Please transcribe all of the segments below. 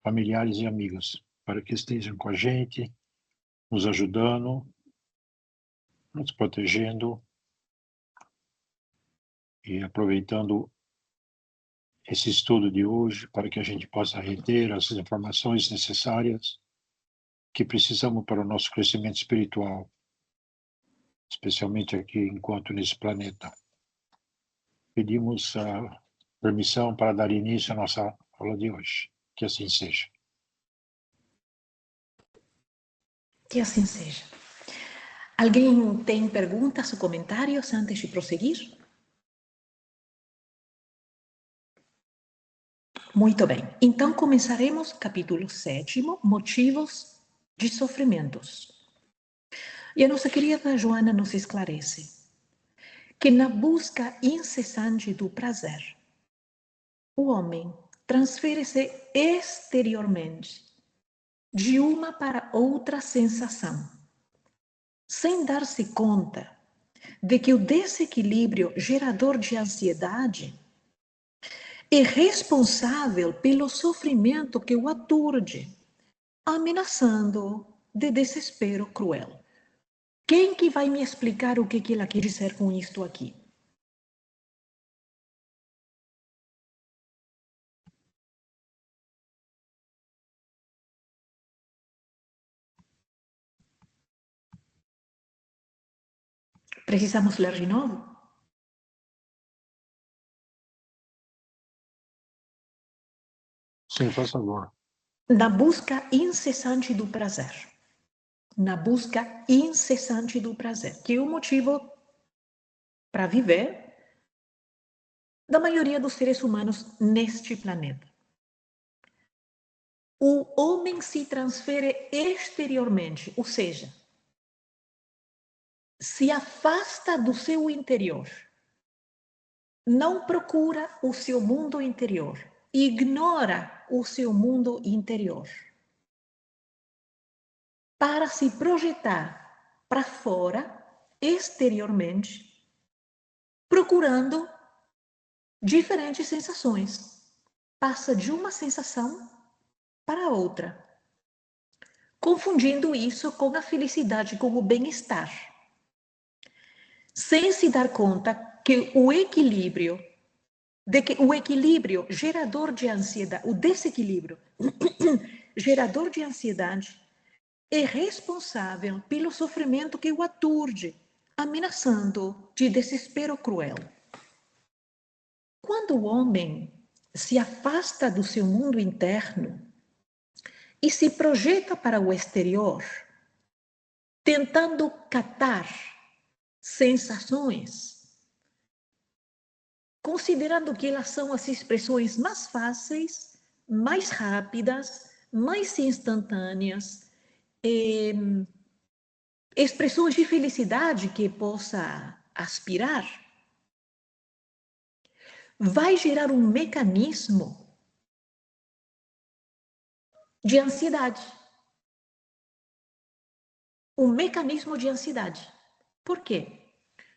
familiares e amigos, para que estejam com a gente, nos ajudando, nos protegendo e aproveitando esse estudo de hoje para que a gente possa reter as informações necessárias que precisamos para o nosso crescimento espiritual, especialmente aqui enquanto nesse planeta. Pedimos a permissão para dar início à nossa aula de hoje. Que assim seja. Que assim seja. Alguém tem perguntas ou comentários antes de prosseguir? Muito bem. Então começaremos capítulo 7, motivos de sofrimentos. E a nossa querida Joana nos esclarece que na busca incessante do prazer, o homem transfere-se exteriormente de uma para outra sensação, sem dar-se conta de que o desequilíbrio gerador de ansiedade é responsável pelo sofrimento que o aturde, ameaçando de desespero cruel. Quem que vai me explicar o que ela quer dizer com isto aqui? Precisamos ler de novo? Sim, faz favor. Na busca incessante do prazer. Na busca incessante do prazer, que é o motivo para viver da maioria dos seres humanos neste planeta. O homem se transfere exteriormente, ou seja, se afasta do seu interior, não procura o seu mundo interior, ignora o seu mundo interior, para se projetar para fora, exteriormente, procurando diferentes sensações. Passa de uma sensação para outra, confundindo isso com a felicidade, com o bem-estar, sem se dar conta que o equilíbrio gerador de ansiedade, o desequilíbrio gerador de ansiedade é responsável pelo sofrimento que o aturde, ameaçando de desespero cruel. Quando o homem se afasta do seu mundo interno e se projeta para o exterior, tentando catar sensações, considerando que elas são as expressões mais fáceis, mais rápidas, mais instantâneas, expressões de felicidade que possa aspirar, vai gerar um mecanismo de ansiedade. Um mecanismo de ansiedade. Por quê?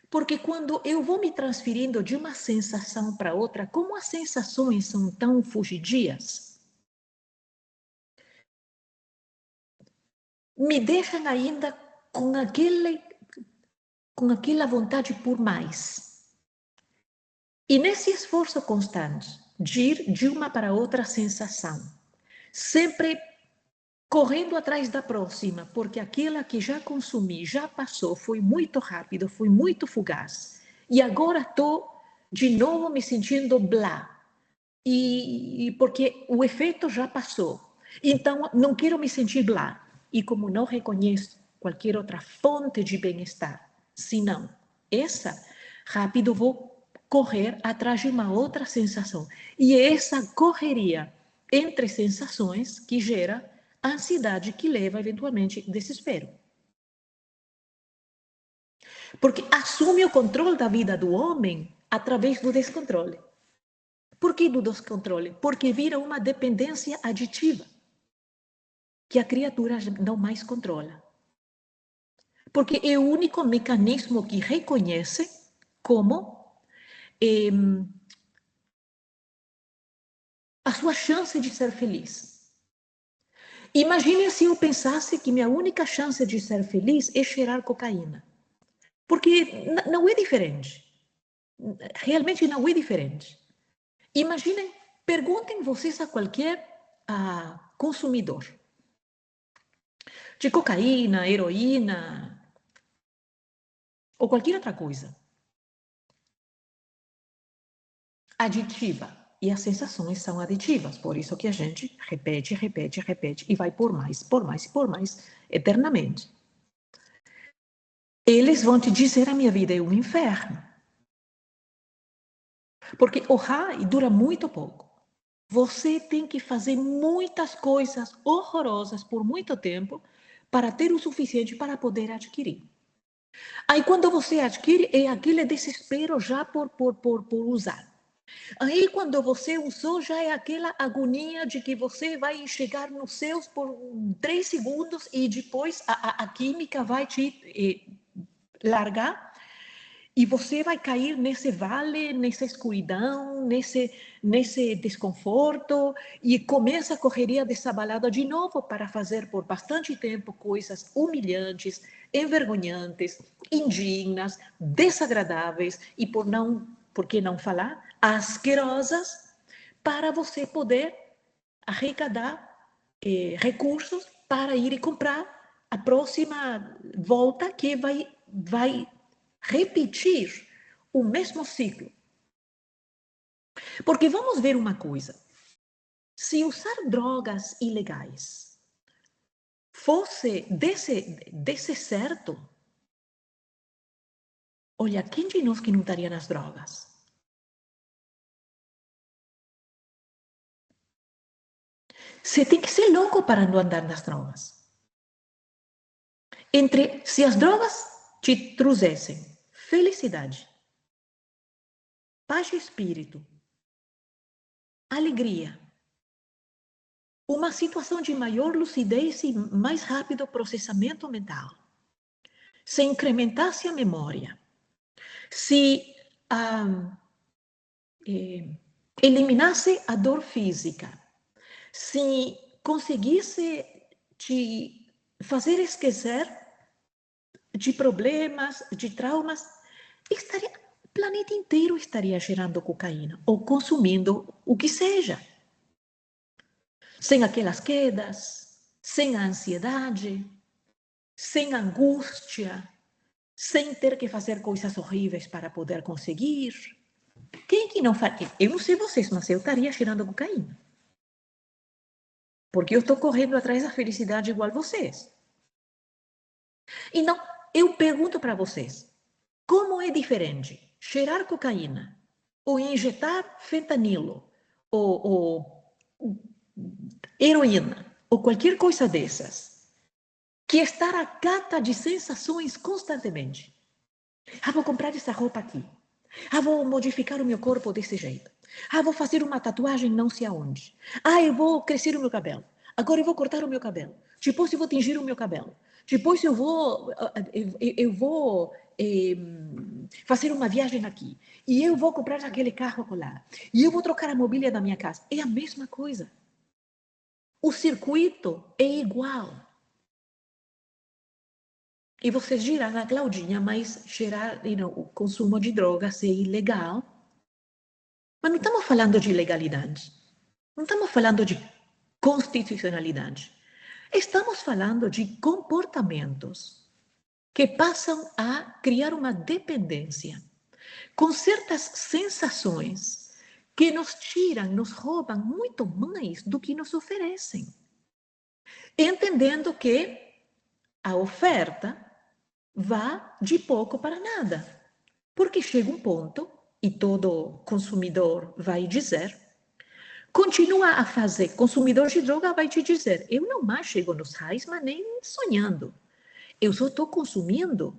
Porque quando eu vou me transferindo de uma sensação para outra, como as sensações são tão fugidias, me deixam ainda com aquela vontade por mais. E nesse esforço constante de ir de uma para outra sensação, sempre correndo atrás da próxima, porque aquela que já consumi, já passou, foi muito rápido, foi muito fugaz. E agora estou de novo me sentindo blá. E porque o efeito já passou. Então, não quero me sentir blá. E como não reconheço qualquer outra fonte de bem-estar, senão essa, rápido vou correr atrás de uma outra sensação. E é essa correria entre sensações que gera a ansiedade que leva, eventualmente, ao desespero. Porque assume o controle da vida do homem através do descontrole. Por que do descontrole? Porque vira uma dependência aditiva que a criatura não mais controla. Porque é o único mecanismo que reconhece como a sua chance de ser feliz. Imagine se eu pensasse que minha única chance de ser feliz é cheirar cocaína. Porque não é diferente. Realmente não é diferente. Imaginem, perguntem vocês a qualquer consumidor de cocaína, heroína ou qualquer outra coisa aditiva. E as sensações são aditivas, por isso que a gente repete, repete, repete e vai por mais, por mais e por mais, eternamente. Eles vão te dizer: a minha vida é um inferno. Porque o high dura muito pouco. Você tem que fazer muitas coisas horrorosas por muito tempo para ter o suficiente para poder adquirir. Aí quando você adquire, é aquele desespero já por usar. Aí quando você usou, já é aquela agonia de que você vai chegar nos céus por 3 segundos e depois a química vai te largar. E você vai cair nesse vale, nessa escuridão, nesse desconforto, e começa a correria dessa balada de novo para fazer por bastante tempo coisas humilhantes, envergonhantes, indignas, desagradáveis e, por que não falar, asquerosas, para você poder arrecadar recursos para ir e comprar a próxima volta que vai repetir o mesmo ciclo. Porque vamos ver uma coisa. Se usar drogas ilegais fosse desse certo, olha, quem de nós que não estaria nas drogas? Você tem que ser louco para não andar nas drogas. Se as drogas te trouxessem felicidade, paz de espírito, alegria, uma situação de maior lucidez e mais rápido processamento mental, se incrementasse a memória, se eliminasse a dor física, se conseguisse te fazer esquecer de problemas, de traumas, o planeta inteiro estaria gerando cocaína ou consumindo o que seja. Sem aquelas quedas, sem a ansiedade, sem angústia, sem ter que fazer coisas horríveis para poder conseguir. Quem que não faz? Eu não sei vocês, mas eu estaria cheirando cocaína. Porque eu estou correndo atrás da felicidade igual vocês. Então, eu pergunto para vocês, como é diferente cheirar cocaína, ou injetar fentanilo, ou heroína, ou qualquer coisa dessas, que estar à cata de sensações constantemente? Vou comprar essa roupa aqui. Vou modificar o meu corpo desse jeito. Vou fazer uma tatuagem não sei aonde. Eu vou crescer o meu cabelo. Agora eu vou cortar o meu cabelo. Depois eu vou tingir o meu cabelo. Depois eu vou fazer uma viagem aqui. E eu vou comprar aquele carro lá. E eu vou trocar a mobília da minha casa. É a mesma coisa. O circuito é igual. E vocês dirão, Claudinha, mas o consumo de drogas é ilegal. Mas não estamos falando de legalidade. Não estamos falando de constitucionalidade. Estamos falando de comportamentos que passam a criar uma dependência com certas sensações que nos tiram, nos roubam muito mais do que nos oferecem. Entendendo que a oferta vá de pouco para nada. Porque chega um ponto, e todo consumidor vai dizer, continua a fazer, consumidor de droga vai te dizer, eu não mais chego nos highs, mas nem sonhando. Eu só estou consumindo.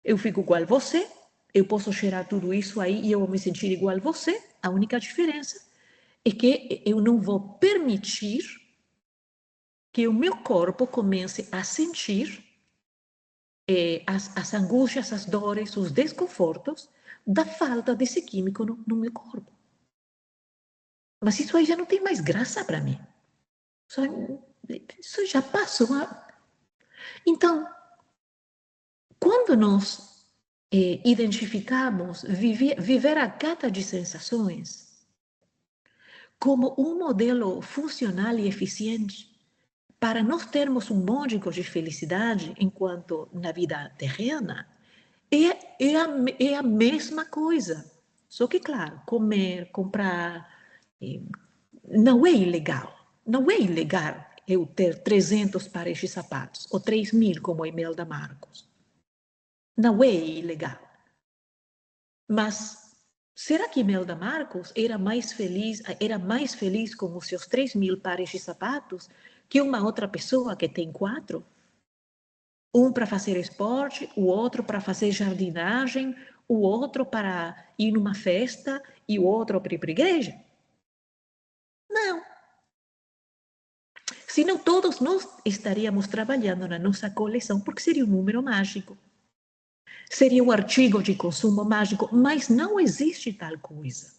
Eu fico igual a você, eu posso cheirar tudo isso aí e eu vou me sentir igual a você. A única diferença é que eu não vou permitir que o meu corpo comece a sentir as angústias, as dores, os desconfortos da falta desse químico no meu corpo. Mas isso aí já não tem mais graça para mim. Isso já passou. Então, quando nós identificamos viver a cata de sensações como um modelo funcional e eficiente para nós termos um módico de felicidade enquanto na vida terrena, é a mesma coisa. Só que, claro, comer, comprar, não é ilegal. Não é ilegal eu ter 300 pares de sapatos, ou 3.000, como a Imelda Marcos. Não é ilegal. Mas será que Imelda Marcos era mais feliz com os seus 3.000 pares de sapatos que uma outra pessoa que tem 4? Um para fazer esporte, o outro para fazer jardinagem, o outro para ir numa festa e o outro para ir para a igreja? Não. Senão todos nós estaríamos trabalhando na nossa coleção, porque seria um número mágico. Seria um artigo de consumo mágico, mas não existe tal coisa.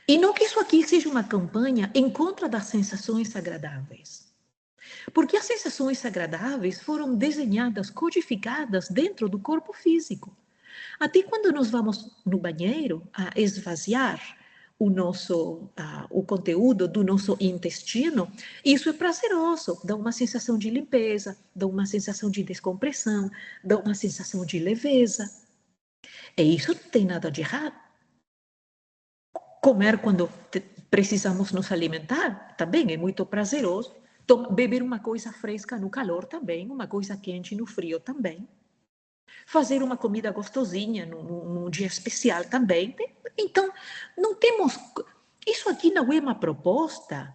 E não que isso aqui seja uma campanha em contra das sensações agradáveis. Porque as sensações agradáveis foram desenhadas, codificadas dentro do corpo físico. Até quando nós vamos no banheiro a esvaziar o conteúdo do nosso intestino, isso é prazeroso, dá uma sensação de limpeza, dá uma sensação de descompressão, dá uma sensação de leveza. E isso não tem nada de errado. Comer quando precisamos nos alimentar também é muito prazeroso. Beber uma coisa fresca no calor também, uma coisa quente no frio também. Fazer uma comida gostosinha num dia especial também. Então, não temos... Isso aqui não é uma proposta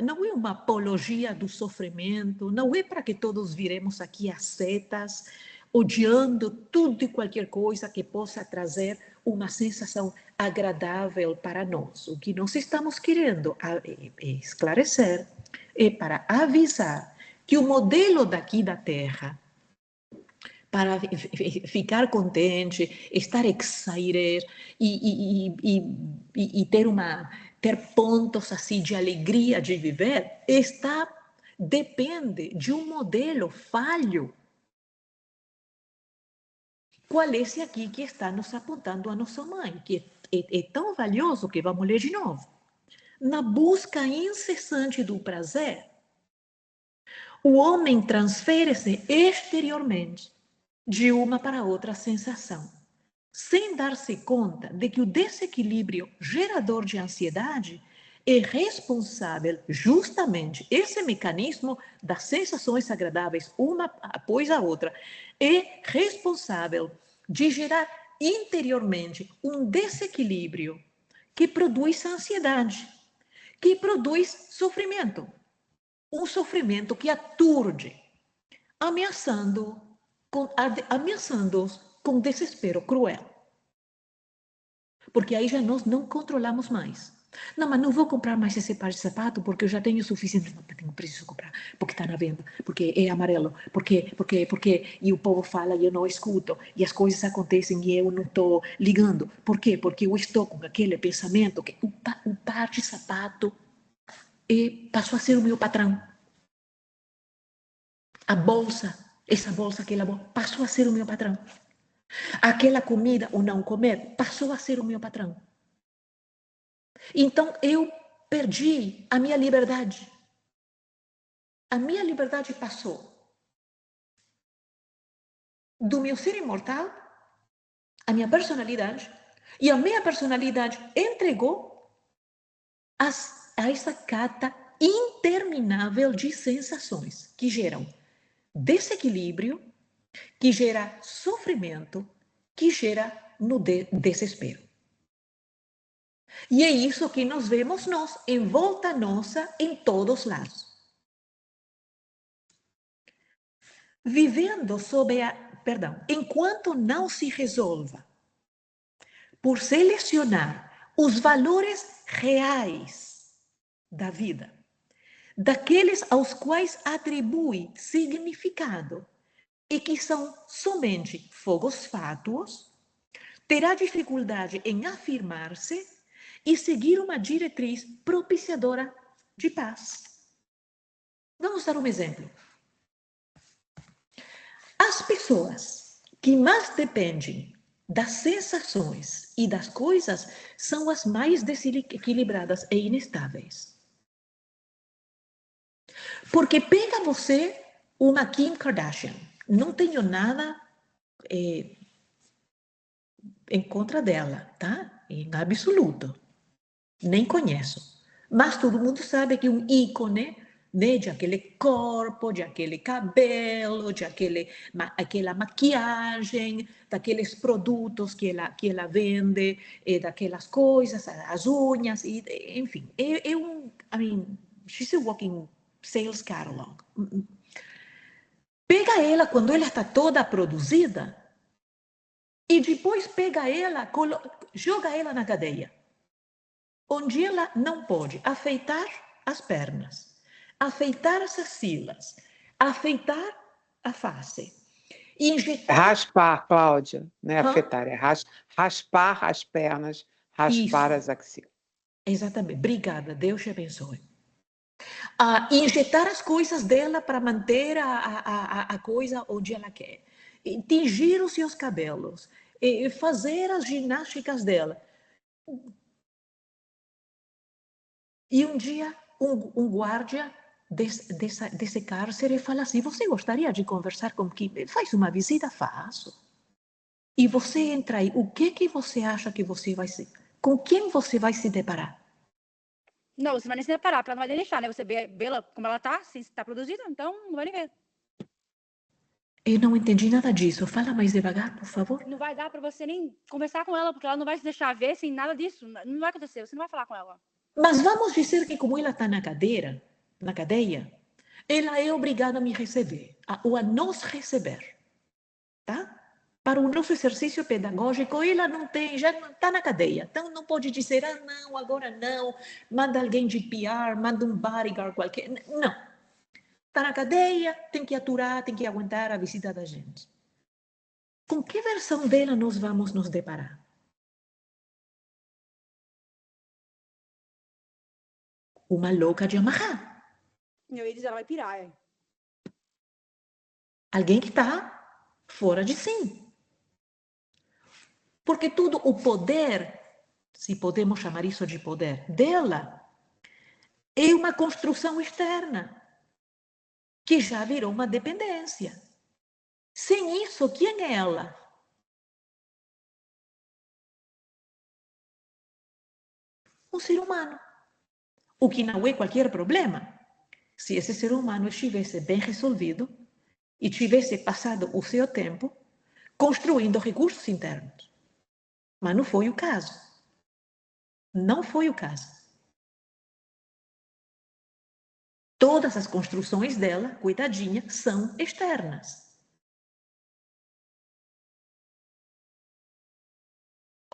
não é uma apologia do sofrimento, não é para que todos viremos aqui ascetas, odiando tudo e qualquer coisa que possa trazer uma sensação agradável para nós. O que nós estamos querendo esclarecer é para avisar que o modelo daqui da Terra, para ficar contente, estar excited e ter pontos assim de alegria de viver, depende de um modelo falho. Qual é esse aqui que está nos apontando a nossa mãe, que é tão valioso que vamos ler de novo. Na busca incessante do prazer, o homem transfere-se exteriormente de uma para outra sensação, sem dar-se conta de que o desequilíbrio gerador de ansiedade é responsável justamente esse mecanismo das sensações agradáveis, uma após a outra, é responsável de gerar interiormente um desequilíbrio que produz ansiedade, que produz sofrimento. Um sofrimento que aturde, ameaçando-os com desespero cruel. Porque aí já nós não controlamos mais. Não, mas não vou comprar mais esse par de sapato porque eu já tenho o suficiente. Não preciso comprar, porque está na venda, porque é amarelo, porque, e o povo fala e eu não escuto, e as coisas acontecem e eu não estou ligando. Por quê? Porque eu estou com aquele pensamento que o par de sapato passou a ser o meu patrão. A bolsa, aquela bolsa, passou a ser o meu patrão. Aquela comida, o não comer, passou a ser o meu patrão. Então, eu perdi a minha liberdade. A minha liberdade passou do meu ser imortal, a minha personalidade, e a minha personalidade entregou a essa cata interminável de sensações que geram desequilíbrio, que gera sofrimento, que gera no desespero. E é isso que nós vemos em volta nossa, em todos lados. Vivendo enquanto não se resolva por selecionar os valores reais da vida, daqueles aos quais atribui significado e que são somente fogos fátuos, terá dificuldade em afirmar-se e seguir uma diretriz propiciadora de paz. Vamos dar um exemplo. As pessoas que mais dependem das sensações e das coisas são as mais desequilibradas e inestáveis. Porque pega você uma Kim Kardashian, não tenho nada em contra dela, tá? Em absoluto. Nem conheço. Mas todo mundo sabe que um ícone, né, de aquele corpo, de aquele cabelo, de aquela maquiagem, daqueles produtos que ela vende, daquelas coisas, as unhas, enfim. I mean, she's a walking sales catalog. Pega ela quando ela está toda produzida e depois pega ela, joga ela na cadeia, onde ela não pode afeitar as pernas, afeitar as axilas, afeitar a face, injetar... Raspar, Cláudia, não é Hã? afetar, é raspar as pernas, raspar as axilas. Exatamente. Obrigada, Deus te abençoe. Injetar as coisas dela para manter a coisa onde ela quer. Tingir os seus cabelos, fazer as ginásticas dela. E um dia, um guarda desse cárcere fala assim: você gostaria de conversar com Kim? Faz uma visita? Faço. E você entra aí, o que você acha que você vai se... Com quem você vai se deparar? Não, você não vai nem se deparar, porque ela não vai nem deixar, né? Você vê-la como ela tá, se está produzida, então não vai nem ver. Eu não entendi nada disso. Fala mais devagar, por favor. Não vai dar para você nem conversar com ela, porque ela não vai se deixar ver sem nada disso. Não vai acontecer, você não vai falar com ela. Mas vamos dizer que como ela está na cadeia, ela é obrigada a me receber, ou a nos receber, tá? Para o nosso exercício pedagógico, ela não tem, já está na cadeia. Então, não pode dizer, não, agora não, manda alguém de PR, manda um bodyguard qualquer. Não. Está na cadeia, tem que aturar, tem que aguentar a visita da gente. Com que versão dela nós vamos nos deparar? Uma louca de amarrar. Eu ia dizer, ela vai pirar, Alguém que está fora de si. Porque tudo o poder, se podemos chamar isso de poder, dela, é uma construção externa, que já virou uma dependência. Sem isso, quem é ela? Um ser humano. O que não é qualquer problema. Se esse ser humano estivesse bem resolvido e tivesse passado o seu tempo construindo recursos internos. Mas não foi o caso. Não foi o caso. Todas as construções dela, coitadinha, são externas.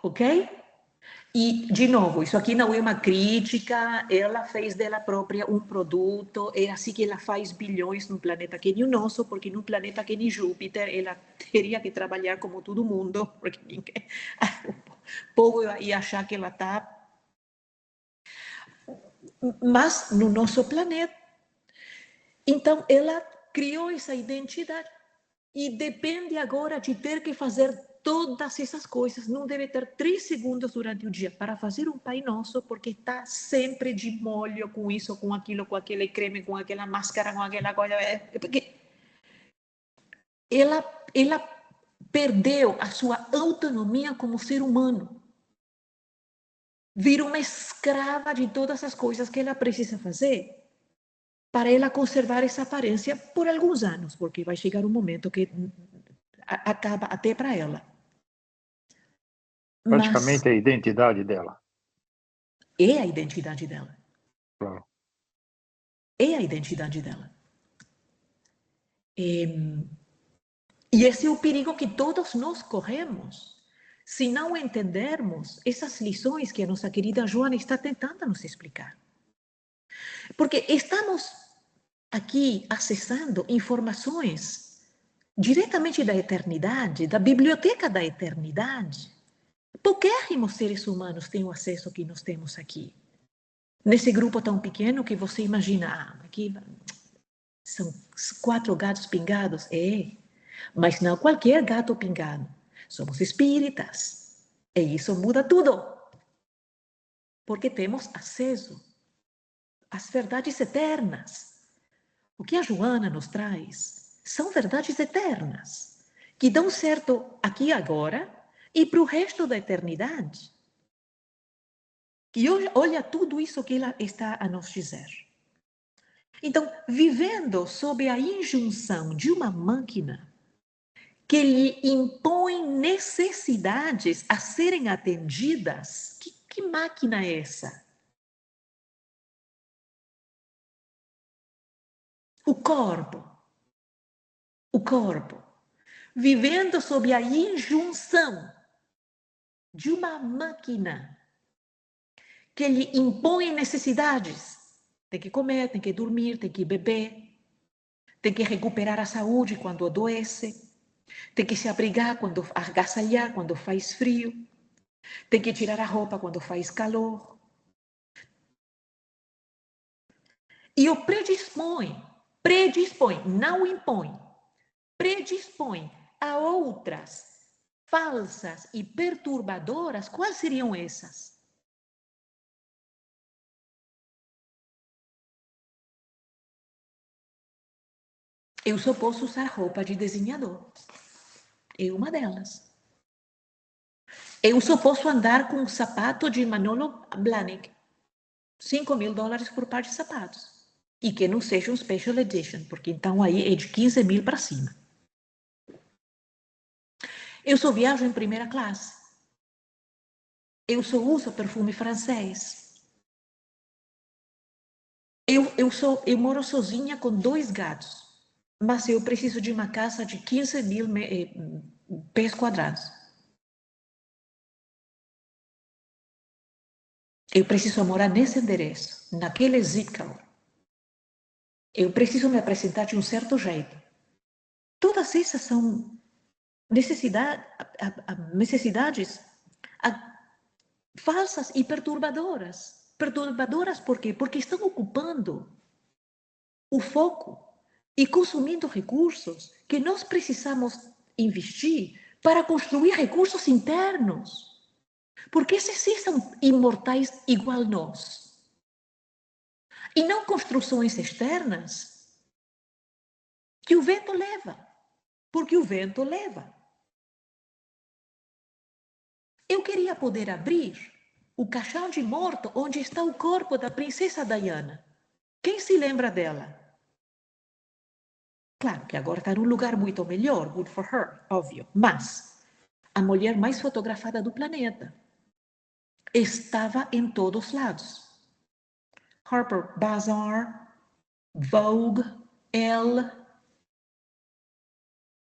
Ok? E, de novo, isso aqui não é uma crítica, ela fez dela própria um produto, é assim que ela faz bilhões num planeta que nem o nosso, porque num planeta que nem Júpiter, ela teria que trabalhar como todo mundo, porque ninguém, o povo ia achar que ela está... Mas no nosso planeta, então ela criou essa identidade e depende agora de ter que fazer todas essas coisas. Não deve ter 3 segundos durante o dia para fazer um Pai Nosso, porque está sempre de molho com isso, com aquilo, com aquele creme, com aquela máscara, com aquela coisa. Porque ela perdeu a sua autonomia como ser humano. Vira uma escrava de todas as coisas que ela precisa fazer para ela conservar essa aparência por alguns anos, porque vai chegar um momento que acaba até para ela. Praticamente é a identidade dela. É a identidade dela. Claro. É a identidade dela. E esse é o perigo que todos nós corremos, se não entendermos essas lições que a nossa querida Joana está tentando nos explicar. Porque estamos aqui acessando informações diretamente da eternidade, da biblioteca da eternidade. Pouquíssimos seres humanos têm o acesso que nós temos aqui. Nesse grupo tão pequeno que você imagina, aqui São 4 gatos pingados? Mas não qualquer gato pingado. Somos espíritas. E isso muda tudo. Porque temos acesso às verdades eternas. O que a Joana nos traz são verdades eternas, que dão certo aqui e agora e para o resto da eternidade. E olha tudo isso que ela está a nos dizer. Então, vivendo sob a injunção de uma máquina que lhe impõe necessidades a serem atendidas, que máquina é essa? O corpo. Vivendo sob a injunção de uma máquina que lhe impõe necessidades. Tem que comer, tem que dormir, tem que beber, tem que recuperar a saúde quando adoece, tem que se abrigar, agasalhar quando faz frio, tem que tirar a roupa quando faz calor. E o predispõe, não impõe, predispõe a outras falsas e perturbadoras. Quais seriam essas? Eu só posso usar roupa de desenhador. É uma delas. Eu só posso andar com um sapato de Manolo Blahnik. $5.000 por par de sapatos. E que não seja um Special Edition, porque então aí é de 15 mil para cima. Eu só viajo em primeira classe. Eu só uso perfume francês. Eu moro sozinha com 2 gatos. Mas eu preciso de uma casa de 15 mil pés quadrados. Eu preciso morar nesse endereço, naquele zip code. Eu preciso me apresentar de um certo jeito. Todas essas são necessidades falsas e perturbadoras. Perturbadoras por quê? Porque estão ocupando o foco e consumindo recursos que nós precisamos investir para construir recursos internos. Porque esses sim são imortais igual nós. E não construções externas que o vento leva. Porque o vento leva. Eu queria poder abrir o caixão de morto onde está o corpo da princesa Diana. Quem se lembra dela? Claro que agora está num lugar muito melhor, good for her, óbvio. Mas a mulher mais fotografada do planeta estava em todos os lados. Harper Bazaar, Vogue, Elle,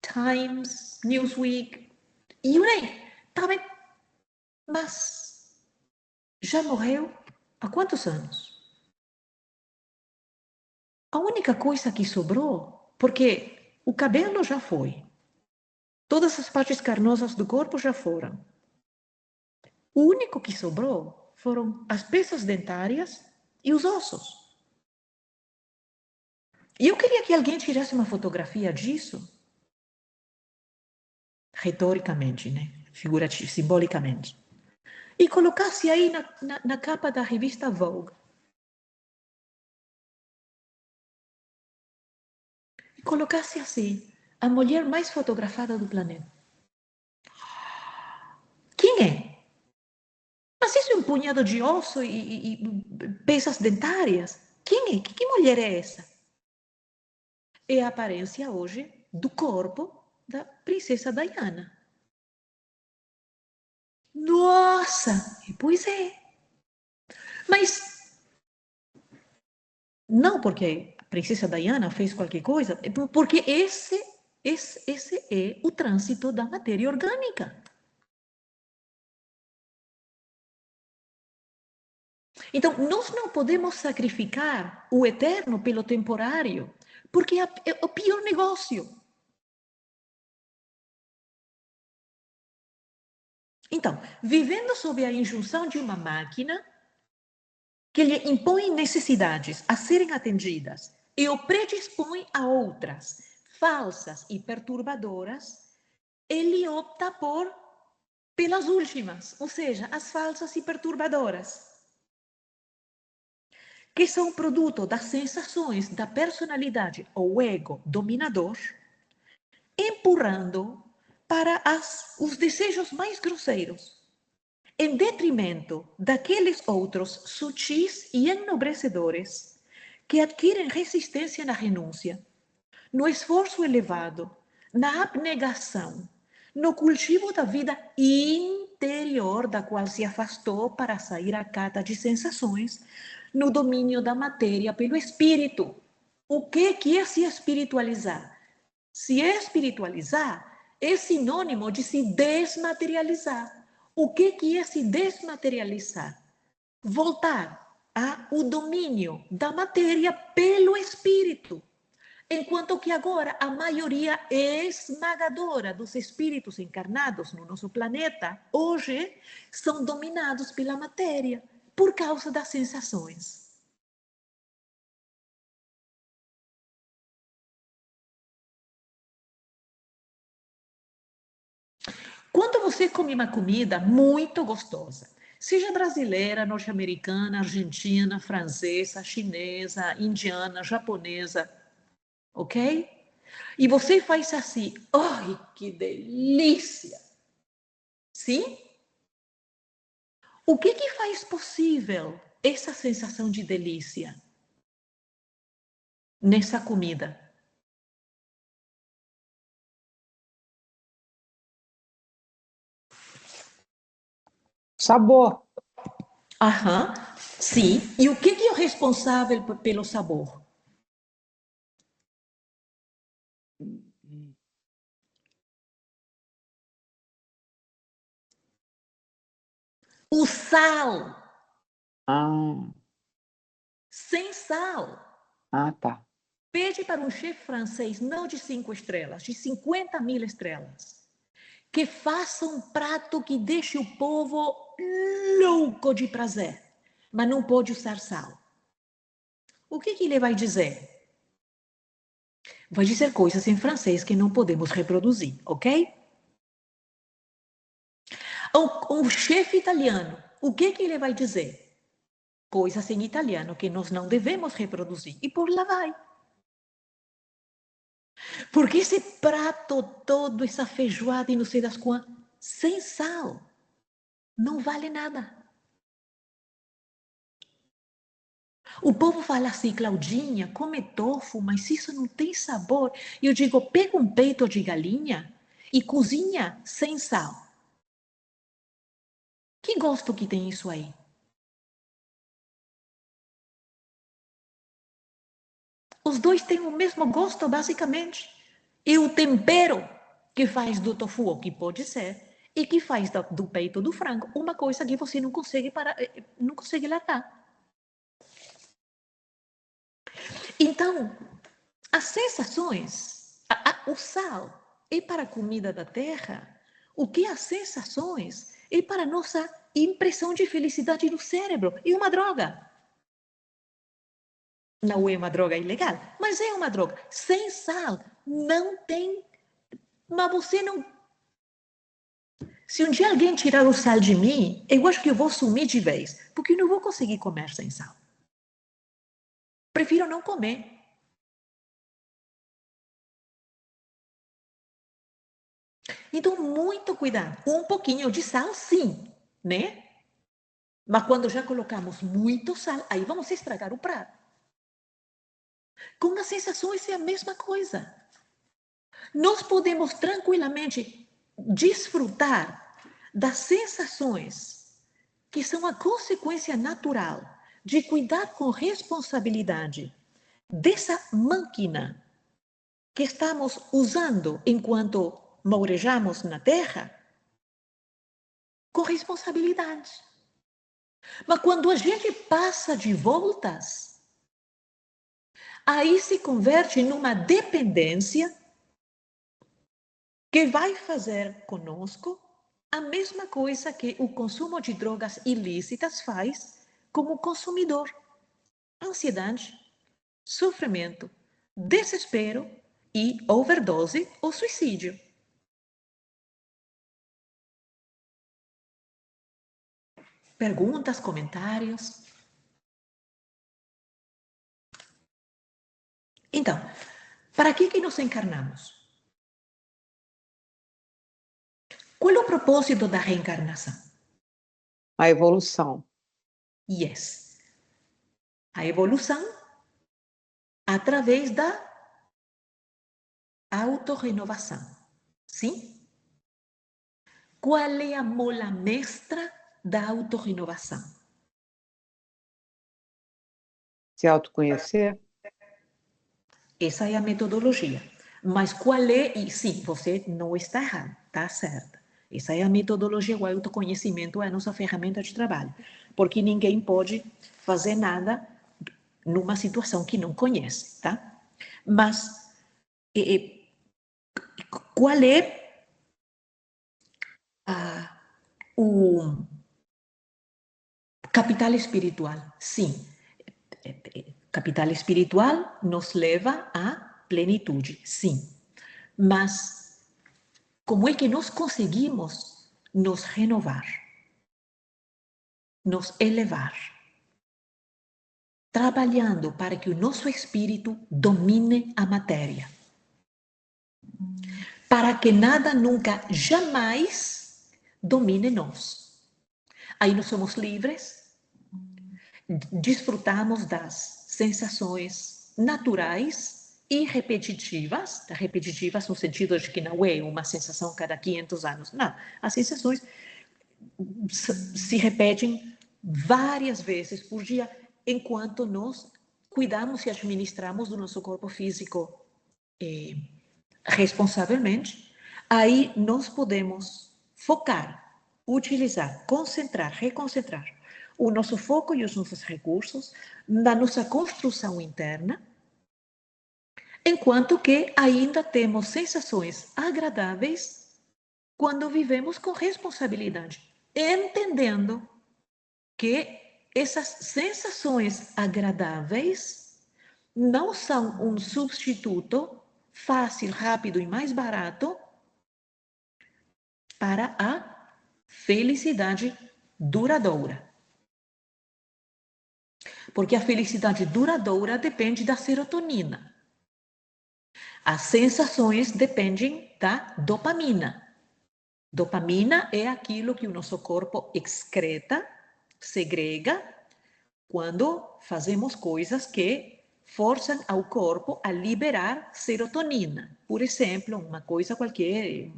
Times, Newsweek, you name it. Também. Mas já morreu há quantos anos? A única coisa que sobrou, porque o cabelo já foi, todas as partes carnosas do corpo já foram. O único que sobrou foram as peças dentárias e os ossos. E eu queria que alguém tirasse uma fotografia disso, retoricamente, né? Simbolicamente, e colocasse aí na capa da revista Vogue. E colocasse assim, a mulher mais fotografada do planeta. Quem é? Mas isso é um punhado de osso e peças dentárias? Quem é? Que mulher é essa? É a aparência hoje do corpo da princesa Diana. Nossa! Pois é. Mas não porque a princesa Diana fez qualquer coisa, porque esse é o trânsito da matéria orgânica. Então, nós não podemos sacrificar o eterno pelo temporário, porque é o pior negócio. Então, vivendo sob a injunção de uma máquina que lhe impõe necessidades a serem atendidas e o predispõe a outras, falsas e perturbadoras, ele opta pelas últimas, ou seja, as falsas e perturbadoras, que são produto das sensações da personalidade ou ego dominador, empurrando para os desejos mais grosseiros, em detrimento daqueles outros sutis e enobrecedores que adquirem resistência na renúncia, no esforço elevado, na abnegação, no cultivo da vida interior da qual se afastou para sair à cata de sensações, no domínio da matéria pelo espírito. O que é se espiritualizar? Se espiritualizar é sinônimo de se desmaterializar. O que é se desmaterializar? Voltar ao domínio da matéria pelo espírito. Enquanto que agora a maioria esmagadora dos espíritos encarnados no nosso planeta, hoje, são dominados pela matéria, por causa das sensações. Quando você come uma comida muito gostosa, seja brasileira, norte-americana, argentina, francesa, chinesa, indiana, japonesa, ok? E você faz assim, ai, que delícia! Sim? O que faz possível essa sensação de delícia nessa comida? Sabor. Aham, sim. E o que é o responsável pelo sabor? O sal. Ah, Sem sal. tá. Pede para um chefe francês, não de 5 estrelas, de 50.000 estrelas, que faça um prato que deixe o povo louco de prazer, mas não pode usar sal. O que ele vai dizer? Vai dizer coisas em francês que não podemos reproduzir, ok? Um chefe italiano, o que ele vai dizer? Coisas em italiano que nós não devemos reproduzir. E por lá vai. Porque esse prato todo, essa feijoada e não sei das quantas, sem sal, não vale nada. O povo fala assim, Claudinha, come tofu, mas isso não tem sabor. E eu digo, pega um peito de galinha e cozinha sem sal. Que gosto que tem isso aí? Os dois têm o mesmo gosto, basicamente. E o tempero que faz do tofu, o que pode ser, e que faz do peito do frango, uma coisa que você não consegue não consegue largar. Então, as sensações, o sal é para a comida da terra, o que as sensações é para a nossa impressão de felicidade no cérebro. É uma droga. Não é uma droga ilegal, mas é uma droga. Sem sal, não tem. Mas você não. Se um dia alguém tirar o sal de mim, eu acho que eu vou sumir de vez, porque eu não vou conseguir comer sem sal. Prefiro não comer. Então, muito cuidado. Um pouquinho de sal, sim, né? Mas quando já colocamos muito sal, aí vamos estragar o prato. Com as sensações é a mesma coisa. Nós podemos tranquilamente desfrutar das sensações que são a consequência natural de cuidar com responsabilidade dessa máquina que estamos usando enquanto mourejamos na Terra, com responsabilidade. Mas quando a gente passa de voltas, aí se converte numa dependência que vai fazer conosco a mesma coisa que o consumo de drogas ilícitas faz como consumidor. Ansiedade, sofrimento, desespero e overdose ou suicídio. Perguntas, comentários? Então, para que nos encarnamos? Qual é o propósito da reencarnação? A evolução. Yes. A evolução através da autorrenovação. Sim? Qual é a mola mestra da autorrenovação? Se autoconhecer. Essa é a metodologia. Mas qual é... E sim, você não está errado, está certa. Essa é a metodologia, o autoconhecimento é a nossa ferramenta de trabalho. Porque ninguém pode fazer nada numa situação que não conhece, tá? Mas qual é o capital espiritual? Sim, capital espiritual nos leva à plenitude, sim. Mas como é que nós conseguimos nos renovar, nos elevar? Trabalhando para que o nosso espírito domine a matéria. Para que nada nunca, jamais domine nós. Aí nós somos livres, desfrutamos das sensações naturais e repetitivas no sentido de que não é uma sensação cada 500 anos, não. As sensações se repetem várias vezes por dia, enquanto nós cuidamos e administramos do nosso corpo físico responsavelmente. Aí nós podemos focar, utilizar, concentrar, reconcentrar o nosso foco e os nossos recursos na nossa construção interna, enquanto que ainda temos sensações agradáveis quando vivemos com responsabilidade, entendendo que essas sensações agradáveis não são um substituto fácil, rápido e mais barato para a felicidade duradoura. Porque a felicidade duradoura depende da serotonina. As sensações dependem da dopamina. Dopamina é aquilo que o nosso corpo excreta, segrega, quando fazemos coisas que forçam ao corpo a liberar serotonina. Por exemplo, uma coisa qualquer,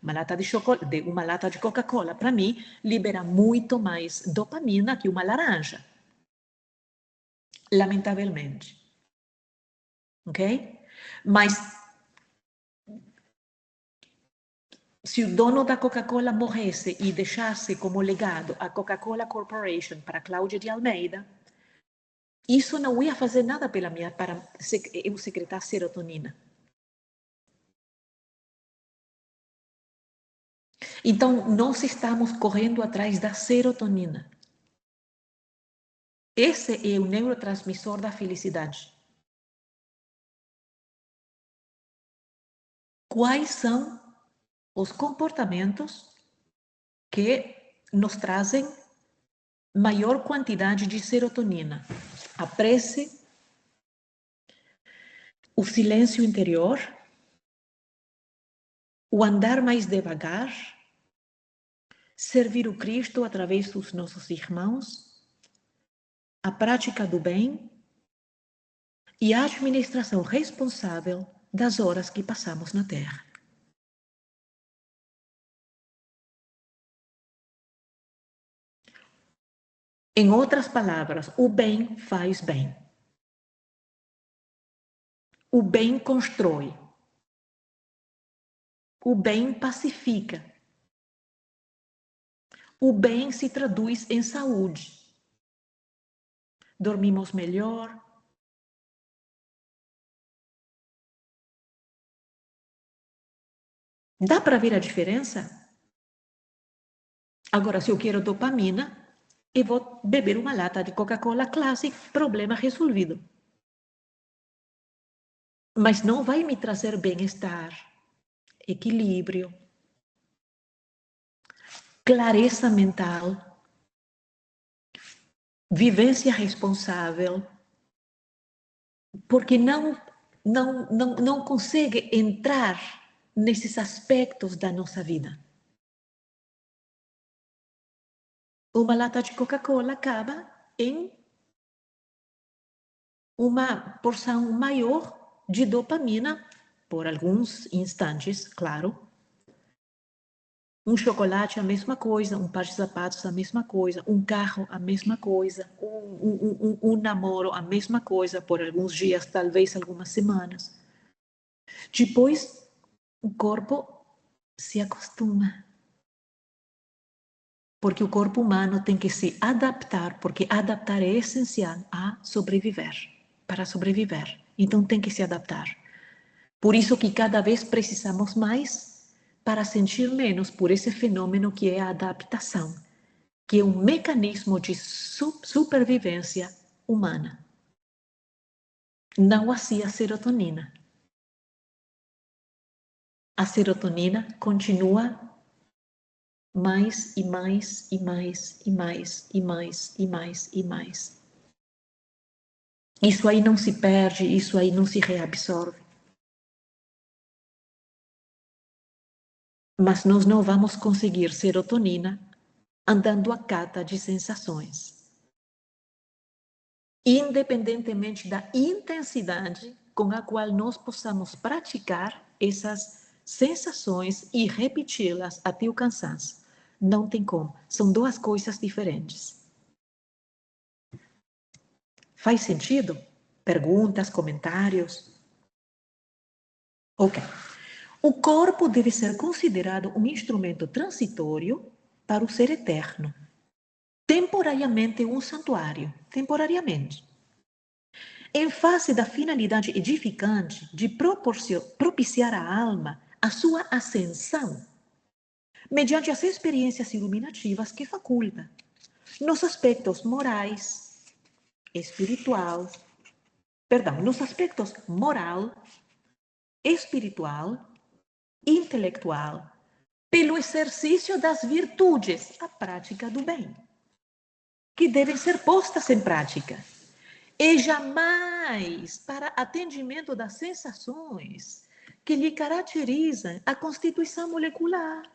uma lata de chocolate, uma lata de Coca-Cola, para mim, libera muito mais dopamina que uma laranja. Lamentavelmente. Ok? Mas se o dono da Coca-Cola morresse e deixasse como legado a Coca-Cola Corporation para Cláudia de Almeida, isso não ia fazer nada para eu secretar serotonina. Então, nós estamos correndo atrás da serotonina. Esse é o neurotransmissor da felicidade. Quais são os comportamentos que nos trazem maior quantidade de serotonina? A prece, o silêncio interior, o andar mais devagar, servir o Cristo através dos nossos irmãos, a prática do bem e a administração responsável das horas que passamos na Terra. Em outras palavras, o bem faz bem. O bem constrói. O bem pacifica. O bem se traduz em saúde. Dormimos melhor. Dá para ver a diferença? Agora, se eu quero dopamina, eu vou beber uma lata de Coca-Cola Classic, problema resolvido. mas não vai me trazer bem-estar, equilíbrio, clareza mental, vivência responsável, porque não consegue entrar nesses aspectos da nossa vida. Uma lata de Coca-Cola acaba em uma porção maior de dopamina, por alguns instantes, claro. Um chocolate, a mesma coisa. Um par de sapatos, a mesma coisa. Um carro, a mesma coisa. Um namoro, a mesma coisa, por alguns dias, talvez algumas semanas. Depois, o corpo se acostuma. Porque o corpo humano tem que se adaptar, porque adaptar é essencial a sobreviver, para sobreviver. Então tem que se adaptar. Por isso que cada vez precisamos mais para sentir menos por esse fenômeno que é a adaptação, que é um mecanismo de supervivência humana. Não assim a serotonina. A serotonina continua mais e mais e mais e mais e mais e mais e mais. Isso aí não se perde, isso aí não se reabsorve. Mas nós não vamos conseguir serotonina andando à cata de sensações. Independentemente da intensidade com a qual nós possamos praticar essas sensações e repeti-las até o cansaço. Não tem como. São duas coisas diferentes. Faz sentido? Perguntas, comentários? Ok. O corpo deve ser considerado um instrumento transitório para o ser eterno. Temporariamente um santuário. Temporariamente. Em face da finalidade edificante de propiciar à alma a sua ascensão, mediante as experiências iluminativas que faculta, nos aspectos morais, espiritual, nos aspectos moral, espiritual, intelectual, pelo exercício das virtudes, a prática do bem, que devem ser postas em prática. E jamais para atendimento das sensações que lhe caracterizam a constituição molecular.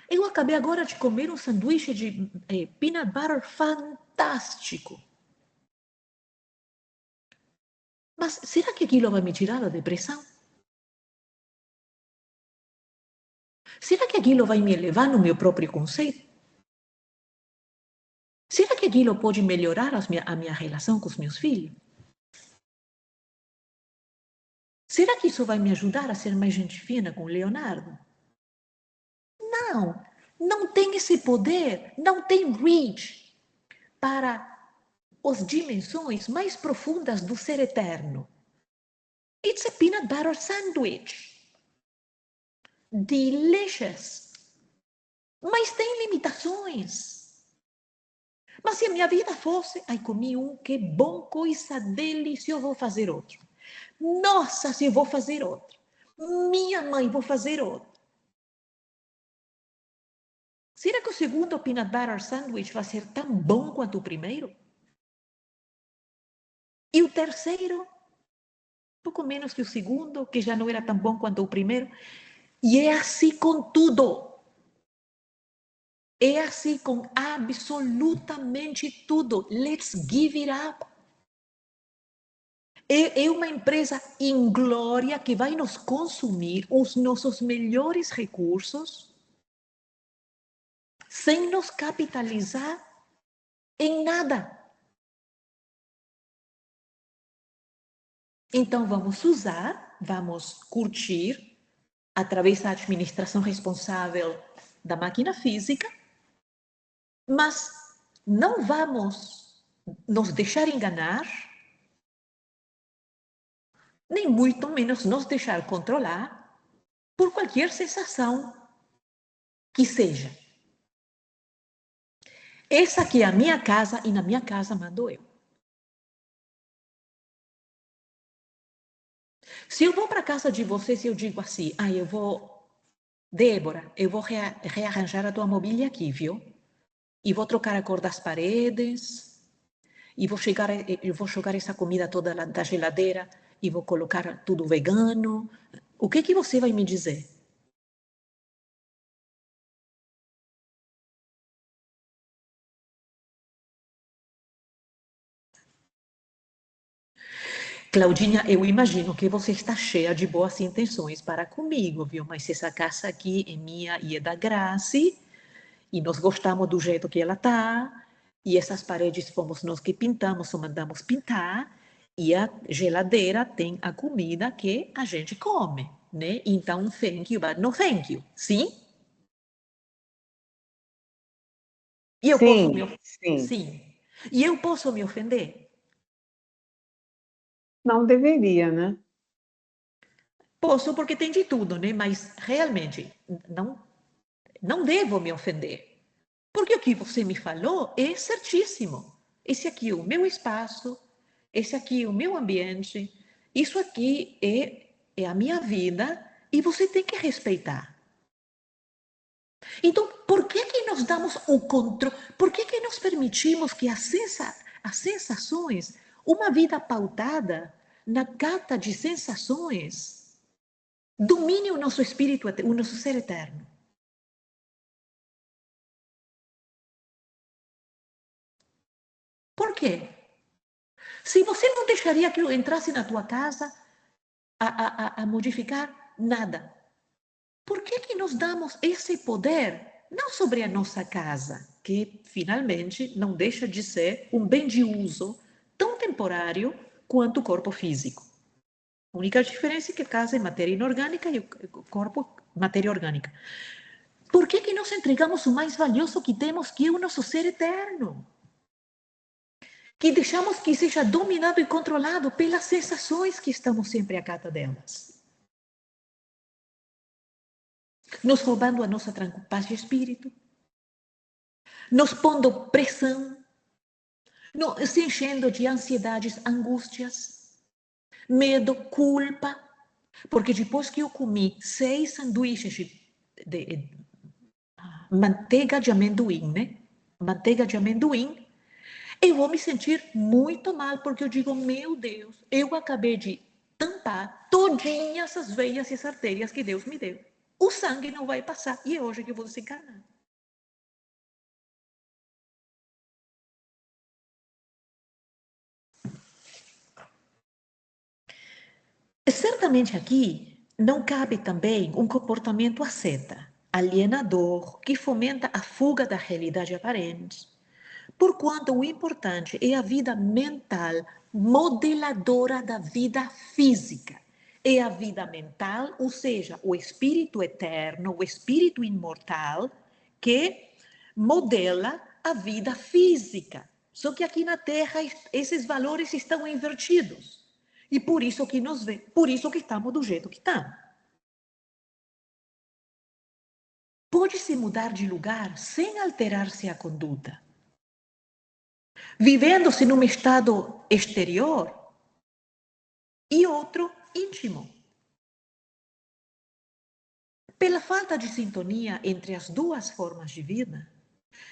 Eu acabei agora de comer um sanduíche de peanut butter fantástico. Mas será que aquilo vai me tirar da depressão? Será que aquilo vai me elevar no meu próprio conceito? Será que aquilo pode melhorar a minha relação com os meus filhos? Será que isso vai me ajudar a ser mais gente fina com o Leonardo? Não, não tem esse poder, não tem reach para as dimensões mais profundas do ser eterno. It's a peanut butter sandwich. Delicious. Mas tem limitações. Mas se a minha vida fosse, ai, comi um, que bom, coisa deliciosa, vou fazer outro. Nossa, se eu vou fazer outro. Minha mãe, vou fazer outro. Será que o segundo peanut butter sandwich vai ser tão bom quanto o primeiro? E o terceiro, pouco menos que o segundo, que já não era tão bom quanto o primeiro. E é assim com tudo. É assim com absolutamente tudo. Let's give it up. É uma empresa inglória que vai nos consumir os nossos melhores recursos sem nos capitalizar em nada. Então, vamos usar, vamos curtir, através da administração responsável da máquina física, mas não vamos nos deixar enganar, nem muito menos nos deixar controlar por qualquer sensação que seja. Essa aqui é a minha casa e na minha casa mando eu. Se eu vou para a casa de vocês e eu digo assim, Débora, eu vou rearranjar a tua mobília aqui, viu? E vou trocar a cor das paredes, e eu vou jogar essa comida toda da geladeira, e vou colocar tudo vegano. O que você vai me dizer? Claudinha, eu imagino que você está cheia de boas intenções para comigo, viu? Mas essa casa aqui é minha e é da Grace, e nós gostamos do jeito que ela tá, e essas paredes fomos nós que pintamos ou mandamos pintar, e a geladeira tem a comida que a gente come, né? Então, thank you, but no thank you, sim? E eu posso me Sim, sim. sim. E eu posso me ofender? Não deveria, né? Posso, porque tem de tudo, né? Mas realmente não devo me ofender. Porque o que você me falou é certíssimo. Esse aqui é o meu espaço, esse aqui é o meu ambiente, isso aqui é a minha vida e você tem que respeitar. Então, por que nós damos o controle? Por que nós permitimos que as sensações, uma vida pautada na cata de sensações, domine o nosso espírito, o nosso ser eterno? Por quê? Se você não deixaria que eu entrasse na tua casa a modificar nada, por que nós damos esse poder não sobre a nossa casa, que finalmente não deixa de ser um bem de uso tão temporário quanto o corpo físico? A única diferença é que a casa é matéria inorgânica e o corpo matéria orgânica. Por que nós entregamos o mais valioso que temos, que é o nosso ser eterno? Que deixamos que seja dominado e controlado pelas sensações que estamos sempre à cata delas, nos roubando a nossa paz de espírito, nos pondo pressão, se enchendo de ansiedades, angústias, medo, culpa. Porque depois que eu comi 6 sanduíches de manteiga de amendoim, né? Manteiga de amendoim, eu vou me sentir muito mal, porque eu digo, meu Deus, eu acabei de tampar todinhas as veias e as artérias que Deus me deu. O sangue não vai passar, e é hoje que eu vou desencarnar. Certamente aqui não cabe também um comportamento asceta, alienador, que fomenta a fuga da realidade aparente, porquanto o importante é a vida mental modeladora da vida física. É a vida mental, ou seja, o espírito eterno, o espírito imortal, que modela a vida física. Só que aqui na Terra esses valores estão invertidos. E por isso que nos vê, por isso que estamos do jeito que estamos. Pode-se mudar de lugar sem alterar-se a conduta. Vivendo-se num estado exterior e outro íntimo. Pela falta de sintonia entre as duas formas de vida,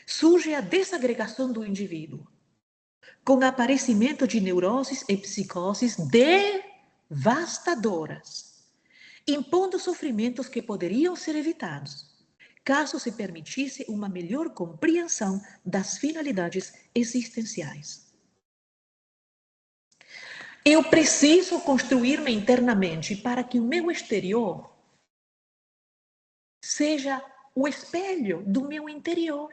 surge a desagregação do indivíduo, com o aparecimento de neuroses e psicoses devastadoras, impondo sofrimentos que poderiam ser evitados, caso se permitisse uma melhor compreensão das finalidades existenciais. Eu preciso construir-me internamente para que o meu exterior seja o espelho do meu interior.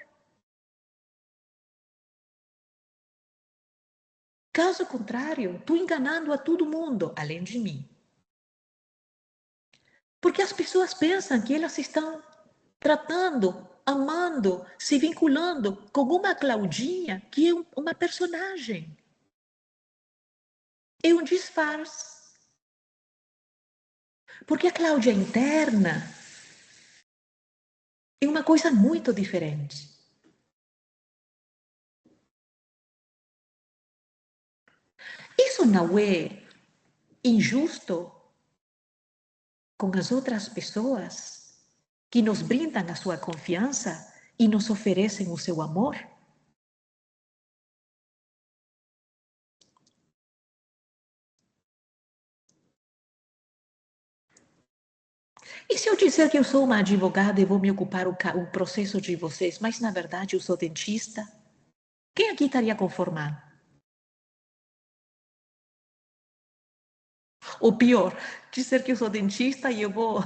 Caso contrário, estou enganando a todo mundo, além de mim. Porque as pessoas pensam que elas estão tratando, amando, se vinculando com uma Claudinha que é uma personagem. É um disfarce. Porque a Cláudia interna é uma coisa muito diferente. Isso não é injusto com as outras pessoas que nos brindam a sua confiança e nos oferecem o seu amor? E se eu disser que eu sou uma advogada e vou me ocupar o processo de vocês, mas na verdade eu sou dentista? Quem aqui estaria conformado? Ou pior, dizer que eu sou dentista e eu vou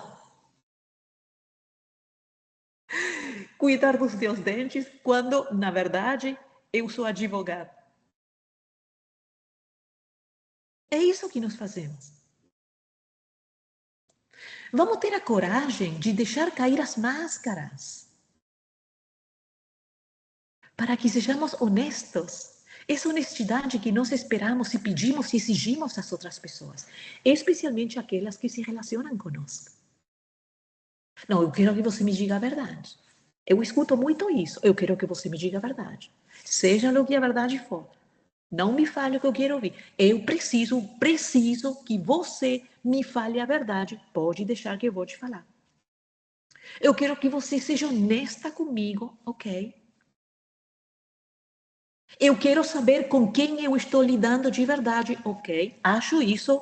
cuidar dos teus dentes, quando, na verdade, eu sou advogada. É isso que nós fazemos. Vamos ter a coragem de deixar cair as máscaras, para que sejamos honestos. Essa honestidade que nós esperamos e pedimos e exigimos às outras pessoas, especialmente aquelas que se relacionam conosco. Não, eu quero que você me diga a verdade. Eu escuto muito isso. Eu quero que você me diga a verdade. Seja o que a verdade for. Não me fale o que eu quero ouvir. Eu preciso que você me fale a verdade. Pode deixar que eu vou te falar. Eu quero que você seja honesta comigo, ok? Eu quero saber com quem eu estou lidando de verdade, ok? Acho isso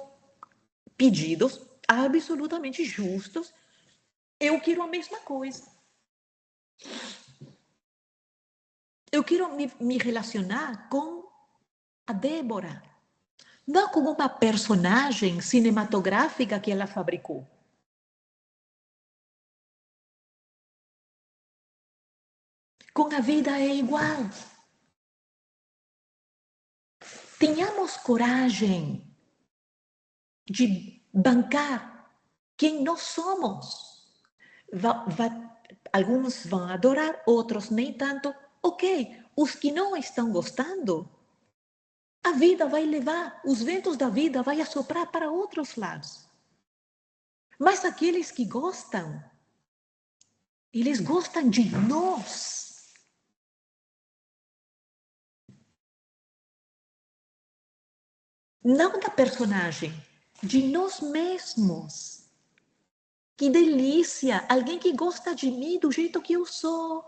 pedidos absolutamente justos. Eu quero a mesma coisa. Eu quero me relacionar com a Débora, não com uma personagem cinematográfica que ela fabricou. Com a vida é igual. Tenhamos coragem de bancar quem nós somos. Alguns vão adorar, outros nem tanto. Ok, os que não estão gostando, a vida vai levar, os ventos da vida vai assoprar para outros lados. Mas aqueles que gostam, eles gostam de nós. Não da personagem, de nós mesmos. Que delícia! Alguém que gosta de mim do jeito que eu sou.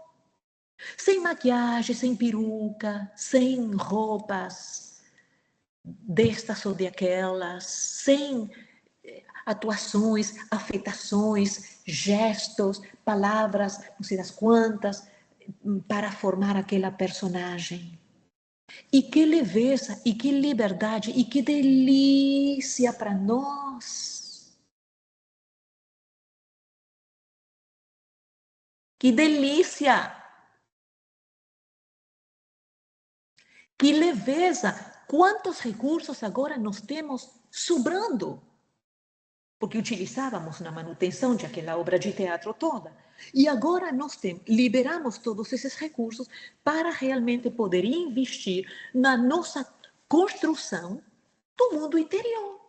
Sem maquiagem, sem peruca, sem roupas destas ou de aquelas, sem atuações, afetações, gestos, palavras, não sei das quantas, para formar aquela personagem. E que leveza, e que liberdade, e que delícia para nós. Que delícia! Que leveza! Quantos recursos agora nós temos sobrando? Porque utilizávamos na manutenção de aquela obra de teatro toda. E agora nós liberamos todos esses recursos para realmente poder investir na nossa construção do mundo interior.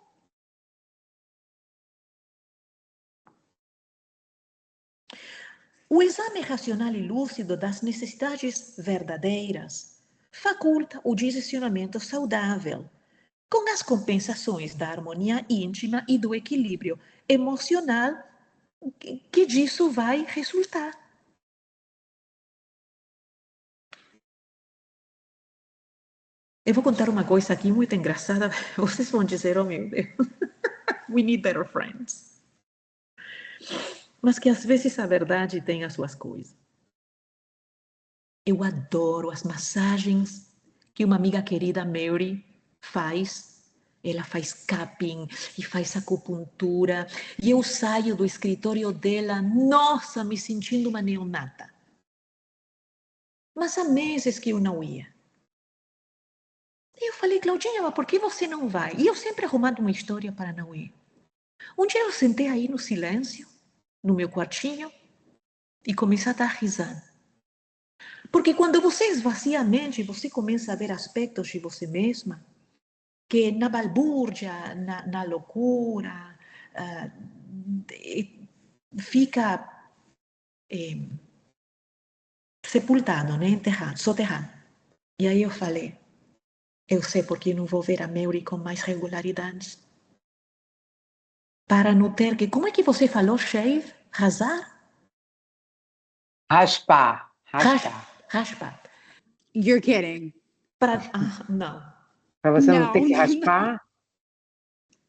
O exame racional e lúcido das necessidades verdadeiras faculta o direcionamento saudável, com as compensações da harmonia íntima e do equilíbrio emocional que disso vai resultar. Eu vou contar uma coisa aqui muito engraçada. Vocês vão dizer, oh meu Deus, we need better friends. Mas que às vezes a verdade tem as suas coisas. Eu adoro as massagens que uma amiga querida, Mary, faz. Ela faz cupping e faz acupuntura. E eu saio do escritório dela, nossa, me sentindo uma neonata. Mas há meses que eu não ia. E eu falei, Claudinha, mas por que você não vai? E eu sempre arrumando uma história para não ir. Um dia eu sentei aí no silêncio, no meu quartinho, e comecei a dar risada. Porque quando você esvazia a mente, você começa a ver aspectos de você mesma que na balbúrdia, na loucura, fica sepultado, né? Enterrado, soterrado. E aí eu falei, eu sei porque eu não vou ver a Mary com mais regularidade. para não ter que... Como é que você falou, shave? Rasar? Raspar. Raspar. You're kidding. Não. Para você não ter Não, que não, raspar,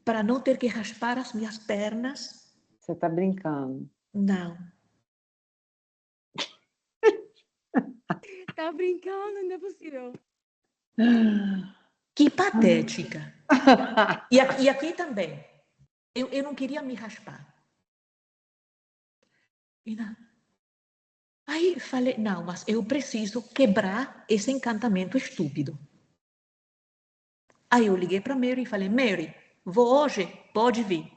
Para não ter que raspar as minhas pernas? você está brincando. Não. Tá brincando, não é possível. Que patética. E aqui também. Eu não queria me raspar. E não. Aí falei, não, mas eu preciso quebrar esse encantamento estúpido. Aí eu liguei para Mary e falei, Mary, vou hoje, pode vir.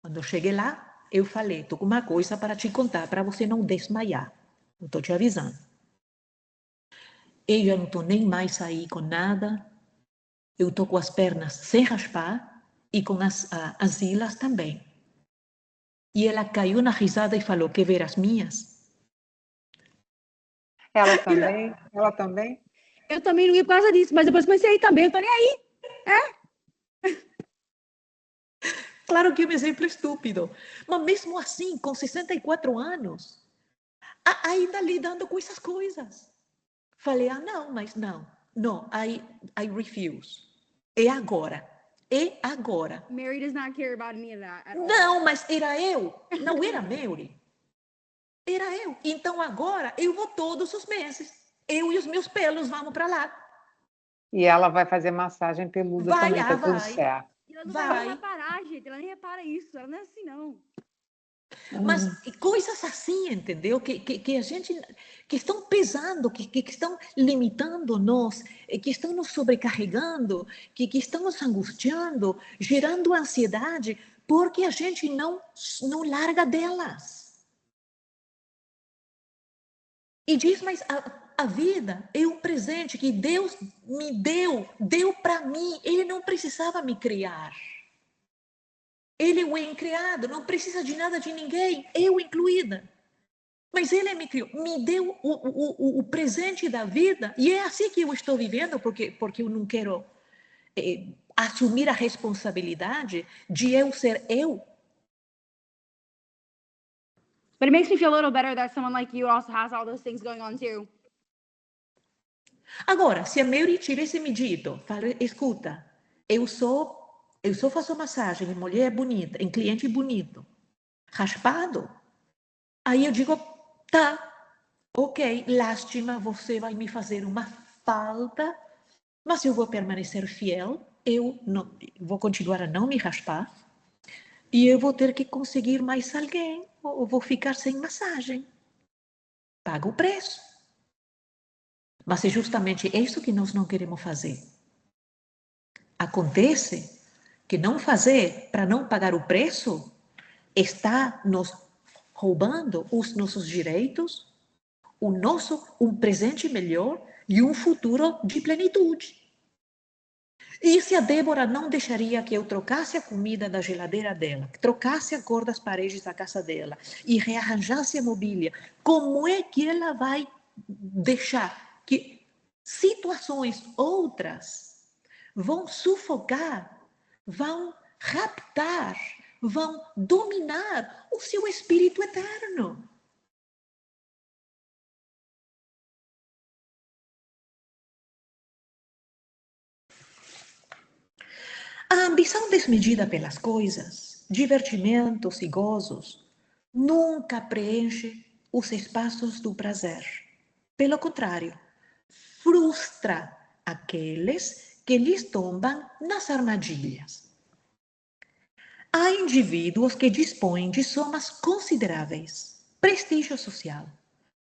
Quando eu cheguei lá, eu falei, estou com uma coisa para te contar, para você não desmaiar. Eu estou te avisando. Eu já não estou nem mais aí com nada. Eu estou com as pernas sem raspar e com as ilas também. E ela caiu na risada e falou, quer ver as minhas? Ela também? Ela também? Eu também não ia por causa disso, mas depois pensei também, eu tô nem aí. Claro que é um exemplo estúpido. Mas mesmo assim, com 64 anos, ainda lidando com essas coisas. Falei, não, mas não. Não, I refuse. É agora. É agora. Mary does not care about any of that at all. Não, mas era eu. Não era Mary. Era eu. Então agora eu vou todos os meses. Eu e os meus pelos vamos para lá. E ela vai fazer massagem peluda Vai, também, tá tudo vai. certo. E ela não vai reparar, gente. Ela nem repara isso. Ela não é assim, não. Mas coisas assim, entendeu? Que a gente, que estão pesando, que estão limitando nós, que estão nos sobrecarregando, que estão nos angustiando, gerando ansiedade, porque a gente não larga delas. E diz, mas a vida é um presente que Deus me deu para mim. Ele não precisava me criar. Ele é o incriado, não precisa de nada de ninguém, eu incluída. Mas ele me criou, me deu o presente da vida, e é assim que eu estou vivendo, porque eu não quero assumir a responsabilidade de eu ser eu. But it makes me feel a little better that someone like you also has all those things going on too. Agora, se a Mary tivesse me dito, escuta, eu só faço massagem em mulher bonita, em cliente bonito, raspado, aí eu digo, tá, ok, lástima, você vai me fazer uma falta, mas eu vou permanecer fiel, eu vou continuar a não me raspar, e eu vou ter que conseguir mais alguém, ou vou ficar sem massagem. Paga o preço. Mas é justamente isso que nós não queremos fazer. Acontece que não fazer para não pagar o preço está nos roubando os nossos direitos, um presente melhor e um futuro de plenitude. E se a Débora não deixaria que eu trocasse a comida da geladeira dela, trocasse a cor das paredes da casa dela e rearranjasse a mobília, como é que ela vai deixar que situações outras vão sufocar, vão raptar, vão dominar o seu espírito eterno? A ambição desmedida pelas coisas, divertimentos e gozos, nunca preenche os espaços do prazer. Pelo contrário, frustra aqueles que lhes tombam nas armadilhas. Há indivíduos que dispõem de somas consideráveis, prestígio social,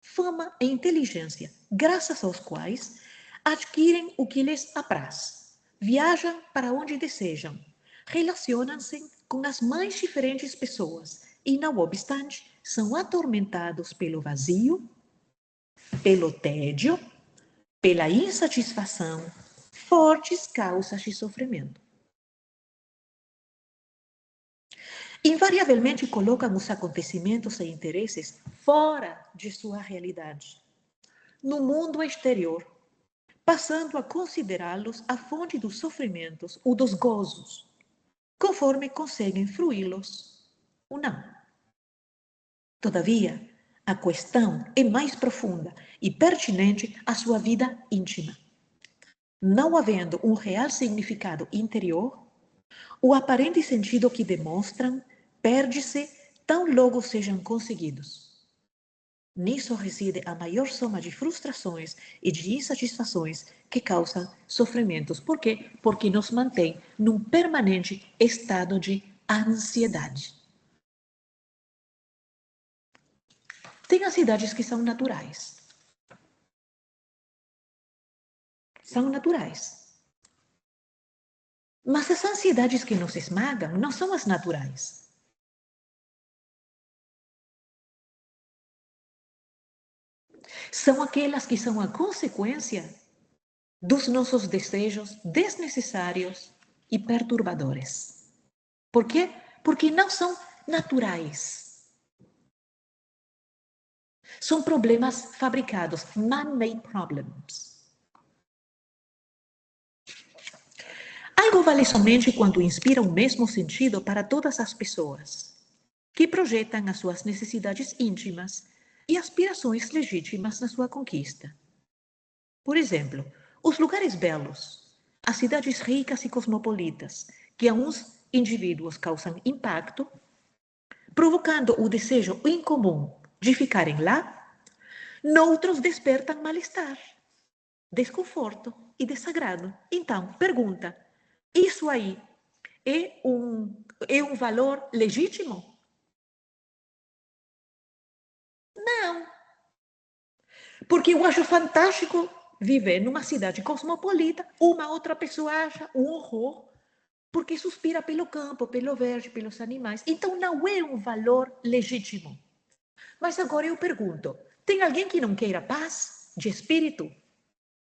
fama e inteligência, graças aos quais adquirem o que lhes apraz, viajam para onde desejam, relacionam-se com as mais diferentes pessoas e, não obstante, são atormentados pelo vazio, pelo tédio, pela insatisfação, fortes causas de sofrimento. Invariavelmente colocam os acontecimentos e interesses fora de sua realidade, no mundo exterior, passando a considerá-los a fonte dos sofrimentos ou dos gozos, conforme conseguem fruí-los ou não. Todavia, a questão é mais profunda e pertinente à sua vida íntima. Não havendo um real significado interior, o aparente sentido que demonstram perde-se tão logo sejam conseguidos. Nisso reside a maior soma de frustrações e de insatisfações que causam sofrimentos. Por quê? Porque nos mantém num permanente estado de ansiedade. Tem ansiedades que são naturais. São naturais. Mas as ansiedades que nos esmagam não são as naturais. São aquelas que são a consequência dos nossos desejos desnecessários e perturbadores. Por quê? Porque não são naturais. São problemas fabricados, man-made problems. Algo vale somente quando inspira o mesmo sentido para todas as pessoas, que projetam as suas necessidades íntimas e aspirações legítimas na sua conquista. Por exemplo, os lugares belos, as cidades ricas e cosmopolitas, que a uns indivíduos causam impacto, provocando o desejo incomum de ficarem lá, noutros despertam mal-estar, desconforto e desagrado. Então, pergunta, isso aí é um valor legítimo? Não. Porque eu acho fantástico viver numa cidade cosmopolita, uma outra pessoa acha um horror, porque suspira pelo campo, pelo verde, pelos animais. Então não é um valor legítimo. Mas agora eu pergunto, tem alguém que não queira paz de espírito?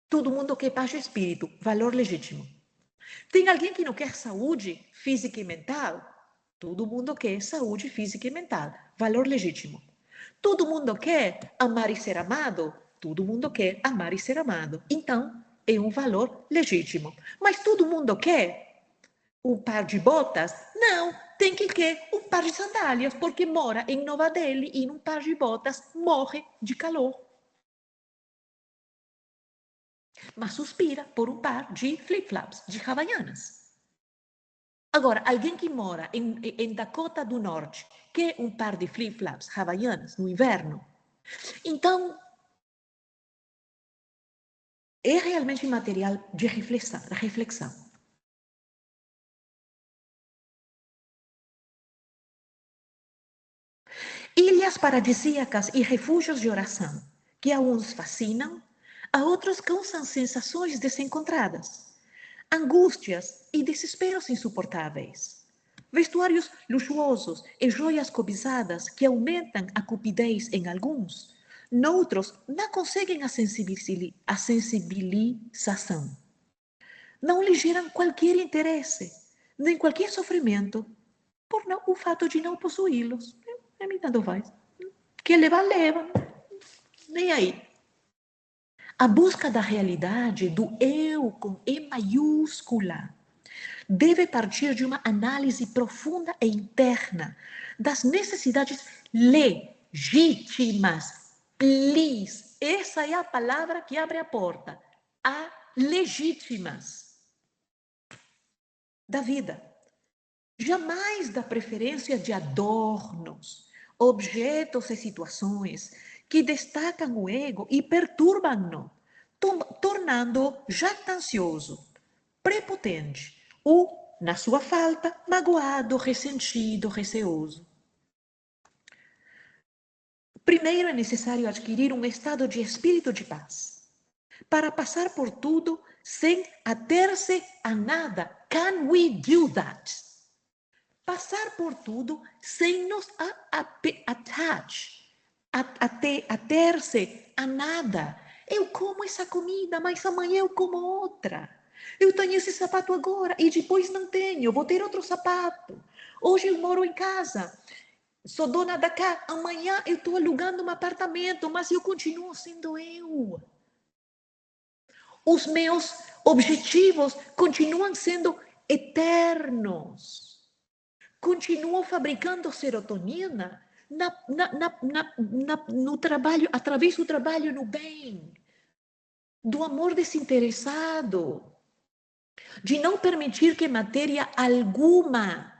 Todo mundo quer paz de espírito, valor legítimo. Tem alguém que não quer saúde física e mental? Todo mundo quer saúde física e mental, valor legítimo. Todo mundo quer amar e ser amado? Todo mundo quer amar e ser amado. Então, é um valor legítimo. Mas todo mundo quer um par de botas? Não, tem que querer um par de sandálias, porque mora em Nova Delhi e num par de botas morre de calor. Mas suspira por um par de flip-flops, de havaianas. Agora, alguém que mora em Dakota do Norte quer um par de flip-flops havaianas no inverno? Então, é realmente material de reflexão. Ilhas paradisíacas e refúgios de oração, que a uns fascinam, a outros causam sensações desencontradas, angústias e desesperos insuportáveis. Vestuários luxuosos e joias cobiçadas que aumentam a cupidez em alguns, noutros não conseguem a sensibilização. Não lhe geram qualquer interesse, nem qualquer sofrimento, por o fato de não possuí-los. A mim tanto faz. Quer levar, leva. Nem aí. A busca da realidade, do eu com E maiúscula, deve partir de uma análise profunda e interna das necessidades legítimas. Please. Essa é a palavra que abre a porta. A legítimas da vida. Jamais da preferência de adornos, objetos e situações que destacam o ego e perturbam-no, tornando-o jactancioso, prepotente ou, na sua falta, magoado, ressentido, receoso. Primeiro é necessário adquirir um estado de espírito de paz, para passar por tudo sem ater-se a nada. Can we do that? Passar por tudo sem nos ater-se a nada. Eu como essa comida, mas amanhã eu como outra. Eu tenho esse sapato agora e depois não tenho, vou ter outro sapato. Hoje eu moro em casa, sou dona da casa, amanhã eu estou alugando um apartamento, mas eu continuo sendo eu. Os meus objetivos continuam sendo eternos. continuam fabricando serotonina no trabalho, através do trabalho no bem, do amor desinteressado, de não permitir que matéria alguma,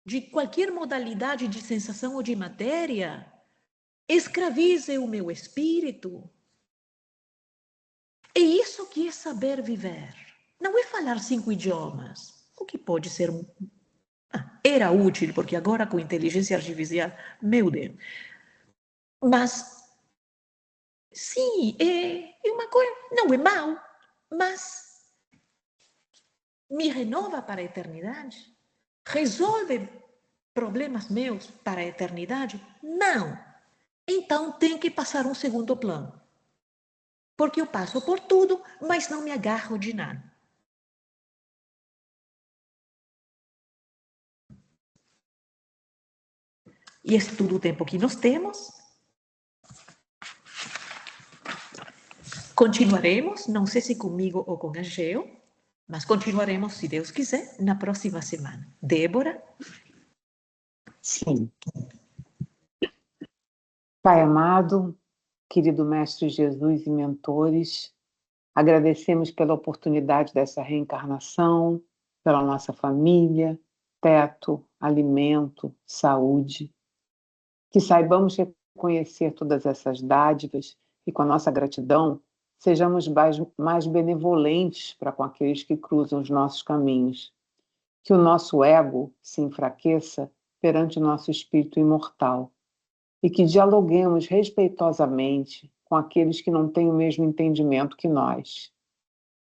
de qualquer modalidade de sensação ou de matéria, escravize o meu espírito. É isso que é saber viver. Não é falar 5 idiomas, o que pode ser era útil, porque agora com inteligência artificial, meu Deus. Mas, sim, é uma coisa, não é mal, mas me renova para a eternidade? Resolve problemas meus para a eternidade? Não. Então tem que passar um segundo plano. Porque eu passo por tudo, mas não me agarro de nada. E esse é todo o tempo que nós temos. Continuaremos, não sei se comigo ou com Ageu, mas continuaremos, se Deus quiser, na próxima semana. Débora? Sim. Pai amado, querido Mestre Jesus e mentores, agradecemos pela oportunidade dessa reencarnação, pela nossa família, teto, alimento, saúde. Que saibamos reconhecer todas essas dádivas e, com a nossa gratidão, sejamos mais benevolentes para com aqueles que cruzam os nossos caminhos. Que o nosso ego se enfraqueça perante o nosso espírito imortal e que dialoguemos respeitosamente com aqueles que não têm o mesmo entendimento que nós.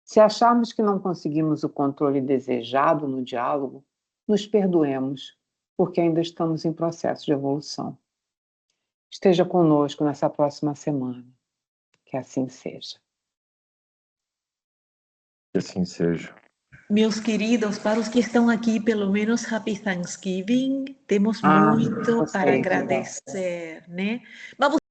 Se acharmos que não conseguimos o controle desejado no diálogo, nos perdoemos, porque ainda estamos em processo de evolução. Esteja conosco nessa próxima semana. Que assim seja. Que assim seja. Meus queridos, para os que estão aqui, pelo menos Happy Thanksgiving. Temos muito para agradecer, né? Mas